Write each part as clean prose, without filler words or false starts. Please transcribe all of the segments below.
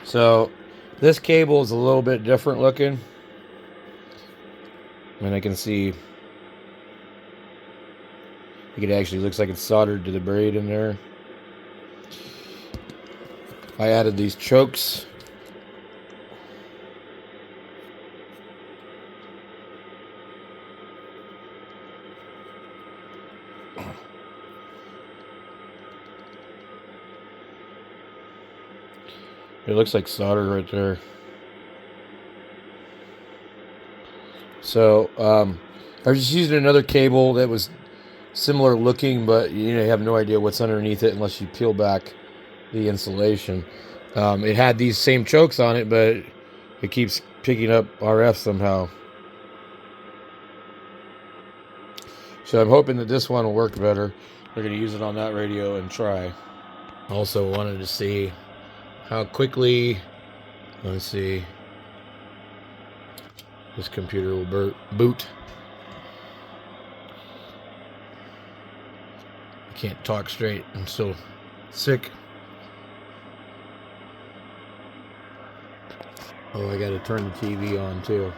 So this cable is a little bit different looking. And I can see it actually looks like it's soldered to the braid in there. I added these chokes. It looks like solder right there. So I was just using another cable that was similar looking, but you have no idea what's underneath it unless you peel back the insulation. It had these same chokes on it, but it keeps picking up RF somehow. So I'm hoping that this one will work better. We're going to use it on that radio and try. Also wanted to see how quickly, let's see, this computer will boot. I can't talk straight. I'm still sick. Oh, I got to turn the TV on too.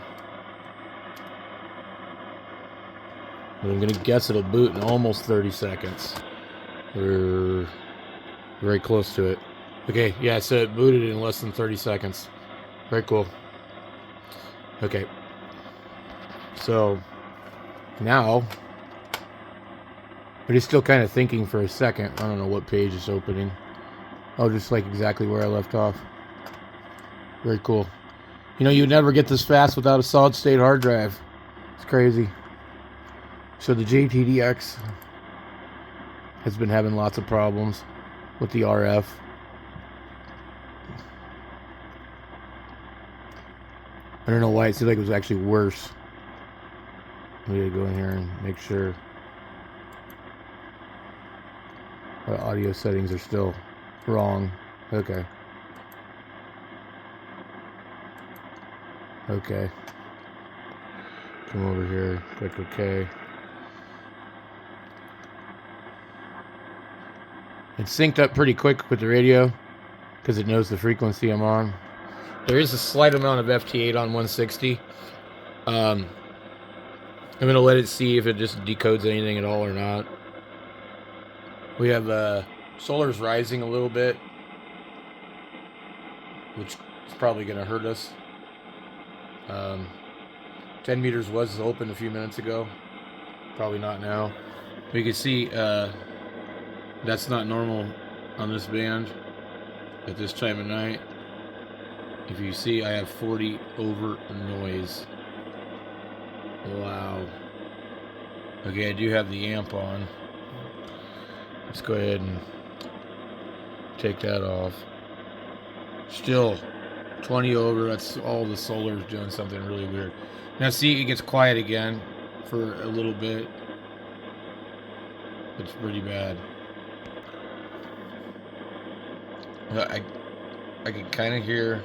But I'm going to guess it'll boot in almost 30 seconds. We're very close to it. Okay, yeah, so it booted in less than 30 seconds. Very cool. Okay. So now, but it's still kind of thinking for a second. I don't know what page it's opening. Oh, just like exactly where I left off. Very cool. You'd never get this fast without a solid state hard drive. It's crazy. So the JTDX has been having lots of problems with the RF. I don't know why it seemed like it was actually worse. We gotta go in here and make sure the audio settings are still wrong. Okay. Okay. Come over here. Click OK. It's synced up pretty quick with the radio because it knows the frequency I'm on. There is a slight amount of ft8 on 160. I'm going to let it see if it just decodes anything at all or not. We have solar's rising a little bit, which is probably going to hurt us. 10 meters was open a few minutes ago. Probably not now. You can see that's not normal on this band at this time of night. If you see, I have 40 over noise. Wow. Okay, I do have the amp on. Let's go ahead and take that off. Still 20 over. That's all the solar is doing something really weird. Now see, it gets quiet again for a little bit. It's pretty bad. I can kind of hear.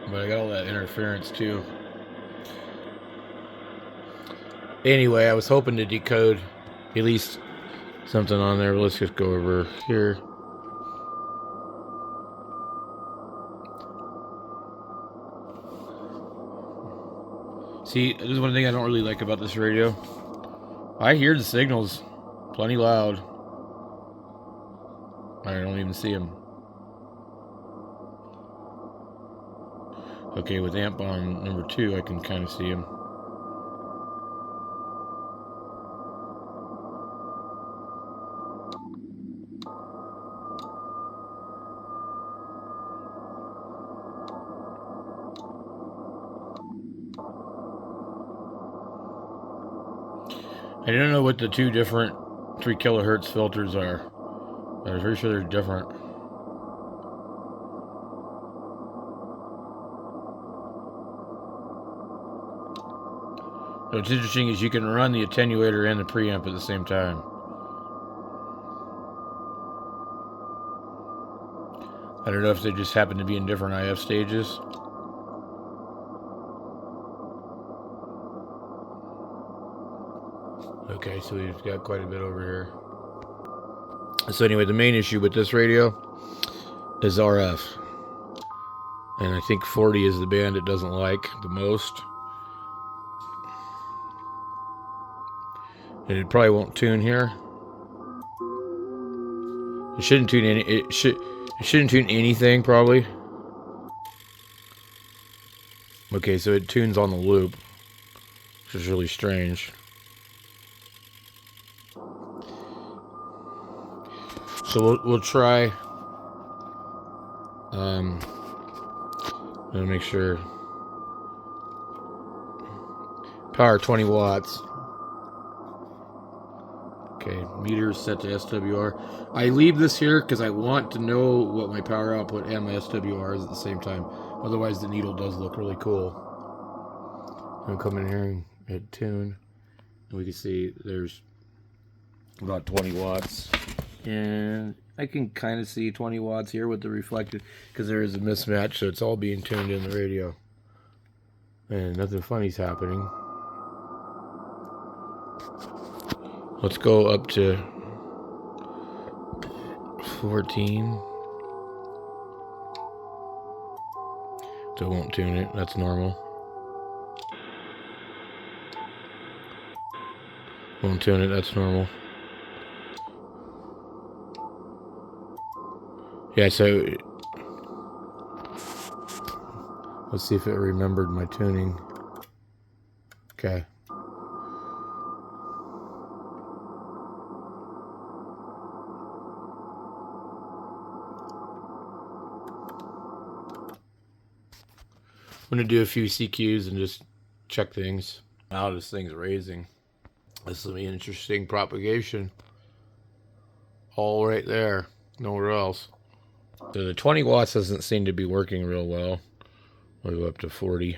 But I got all that interference too. Anyway, I was hoping to decode at least something on there. Let's just go over here. See, this is one thing I don't really like about this radio. I hear the signals plenty loud. I don't even see them. Okay, with amp on number 2, I can kind of see them. I don't know what the two different 3 kilohertz filters are, but I'm pretty sure they're different. What's interesting is you can run the attenuator and the preamp at the same time. I don't know if they just happen to be in different IF stages. Okay, so we've got quite a bit over here. So anyway, the main issue with this radio is RF. And I think 40 is the band it doesn't like the most. And it probably won't tune here. It shouldn't tune any. It shouldn't tune anything probably. Okay, so it tunes on the loop, which is really strange. So we'll try. I'm gonna make sure. Power 20 watts. Okay, meter is set to SWR. I leave this here because I want to know what my power output and my SWR is at the same time. Otherwise, the needle does look really cool. I'm coming in here and hit tune. And we can see there's about 20 watts. And I can kind of see 20 watts here with the reflected because there is a mismatch, so it's all being tuned in the radio. And nothing funny's happening. Let's go up to 14. So it won't tune it. That's normal. Won't tune it. That's normal. Yeah, so let's see if it remembered my tuning. Okay. I'm going to do a few CQs and just check things. Wow, this thing's raising. This will be an interesting propagation. All right there. Nowhere else. So the 20 watts doesn't seem to be working real well. We'll go up to 40.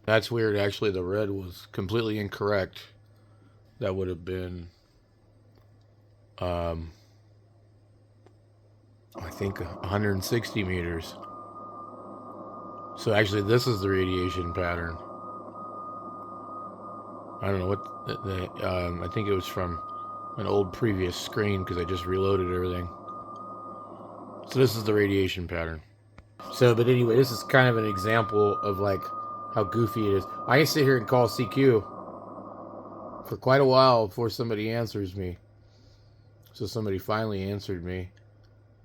That's weird. Actually, the red was completely incorrect. That would have been... I think 160 meters. So actually this is the radiation pattern. I don't know what I think it was from an old previous screen because I just reloaded everything. So this is the radiation pattern. So, but anyway, this is kind of an example of like how goofy it is. I can sit here and call CQ for quite a while before somebody answers me. So somebody finally answered me.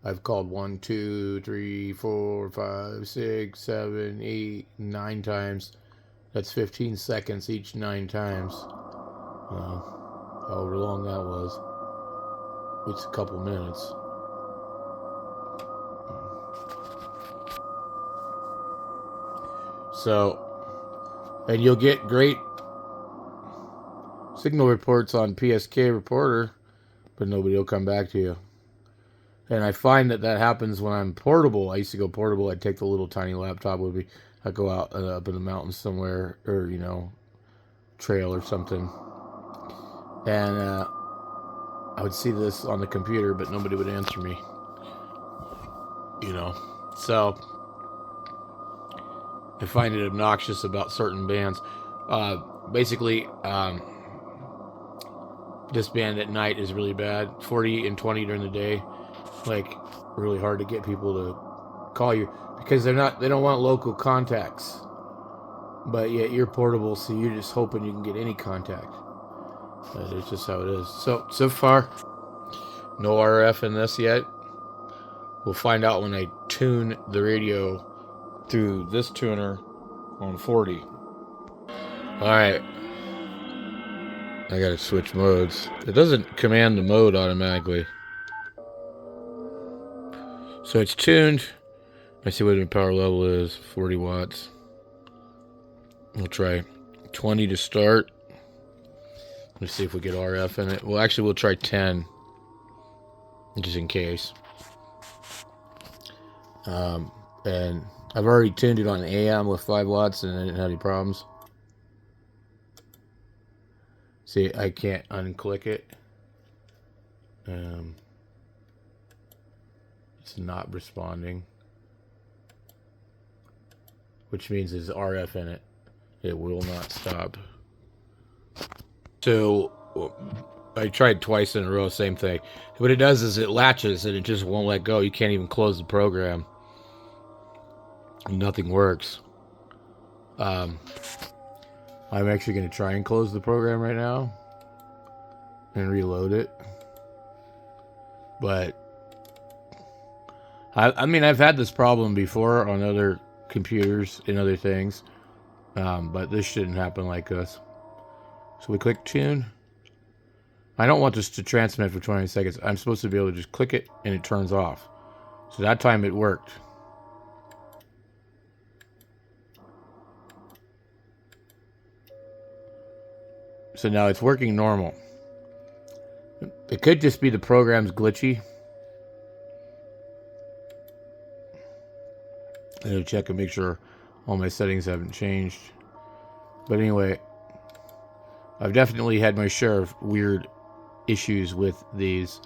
I've called 1, 2, 3, 4, 5, 6, 7, 8, 9 times. That's 15 seconds each 9 times. However long that was. It's a couple minutes. So, and you'll get great signal reports on PSK Reporter, but nobody will come back to you. And I find that happens when I'm portable. I used to go portable. I'd take the little tiny laptop with me. I'd go out up in the mountains somewhere, or, you know, trail or something. And I would see this on the computer, but nobody would answer me. You know. So, I find it obnoxious about certain bands. Basically, this band at night is really bad. 40 and 20 during the day. Like, really hard to get people to call you because they don't want local contacts, but yet you're portable, so you're just hoping you can get any contact. It's just how it is. So far, no RF in this yet. We'll find out when I tune the radio through this tuner on 40. Alright, I gotta switch modes. It doesn't command the mode automatically. So it's tuned. I see what the power level is. 40 watts. We'll try 20 to start. Let's see if we get RF in it. Well, actually, we'll try 10. Just in case. And I've already tuned it on AM with 5 watts and I didn't have any problems. See, I can't unclick it. It's not responding, which means there's RF in it. It will not stop. So I tried twice in a row, same thing. What it does is it latches and it just won't let go. You can't even close the program. Nothing works. I'm actually going to try and close the program right now and reload it. But I mean, I've had this problem before on other computers and other things, but this shouldn't happen like this. So we click tune. I don't want this to transmit for 20 seconds. I'm supposed to be able to just click it and it turns off. So that time it worked. So now it's working normal. It could just be the program's glitchy. I'm going to check and make sure all my settings haven't changed. But anyway, I've definitely had my share of weird issues with these.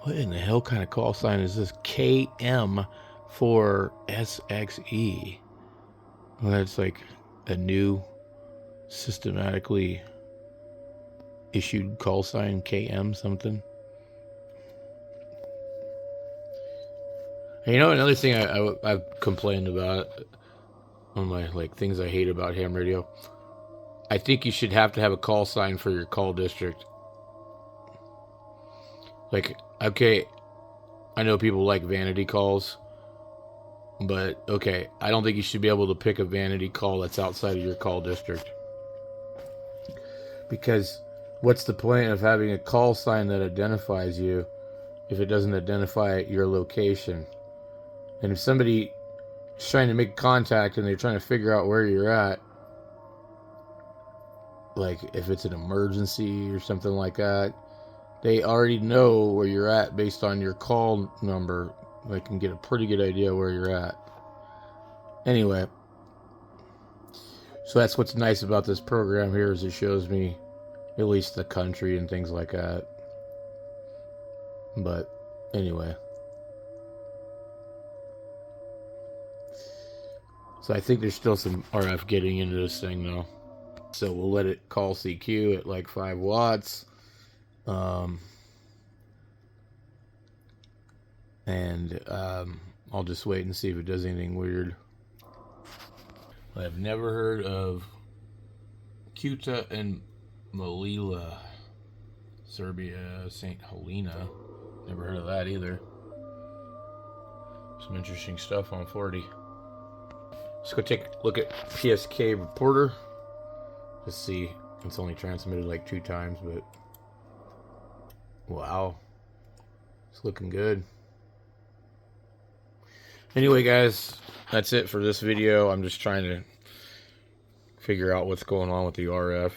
What in the hell kind of call sign is this? KM4SXE. Well, that's like a new systematically issued call sign, KM something. And you know, another thing I've complained about on my things I hate about ham radio. I think you should have to have a call sign for your call district. Like, okay, I know people like vanity calls, but okay, I don't think you should be able to pick a vanity call that's outside of your call district. Because what's the point of having a call sign that identifies you if it doesn't identify your location? And if somebody is trying to make contact and they're trying to figure out where you're at, like if it's an emergency or something like that, they already know where you're at based on your call number. They can get a pretty good idea where you're at. Anyway, so that's what's nice about this program here, is it shows me at least the country and things like that. But anyway, so I think there's still some RF getting into this thing though. So we'll let it call CQ at like 5 watts. I'll just wait and see if it does anything weird. I've never heard of Kuta and Melilla, Serbia, St. Helena. Never heard of that either. Some interesting stuff on 40. Let's go take a look at PSK reporter. Let's see. It's only transmitted like 2 times, but wow, it's looking good. Anyway, guys, that's it for this video. I'm just trying to figure out what's going on with the RF.